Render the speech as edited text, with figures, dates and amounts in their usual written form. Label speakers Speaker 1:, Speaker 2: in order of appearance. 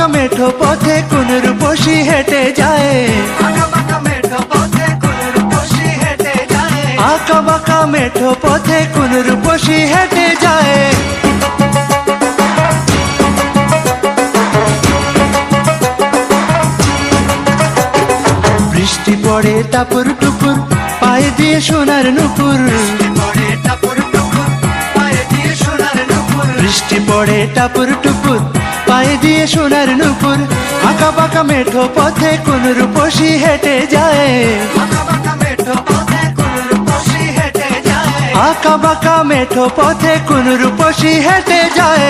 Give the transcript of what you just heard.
Speaker 1: বাঁকা মেঠো পথে কোন রূপসী হেঁটে যায়,
Speaker 2: আঁকা বাঁকা মেঠো পথে কোন রূপসী হেঁটে যায়।
Speaker 1: আঁকা বাঁকা মেঠো পথে কোন রূপসী হেঁটে যায়। বৃষ্টি পড়ে টাপুর টুপুর, পায়ে দিয়ে সোনার নুপুর।
Speaker 2: পড়ে টাপুর টুপুর, পায়ে দিয়ে সোনার নুপুর।
Speaker 1: বৃষ্টি পড়ে টাপুর টুপুর, পায়ে দিয়ে সোনার নুপুর। আঁকা বাঁকা মেঠো পথে কোন রূপসী হেঁটে যায়,
Speaker 2: আঁকা বাঁকা মেঠো পথে কোন রূপসী হেঁটে যায়।
Speaker 1: আঁকা বাঁকা মেঠো পথে কোন রূপসী হেঁটে যায়।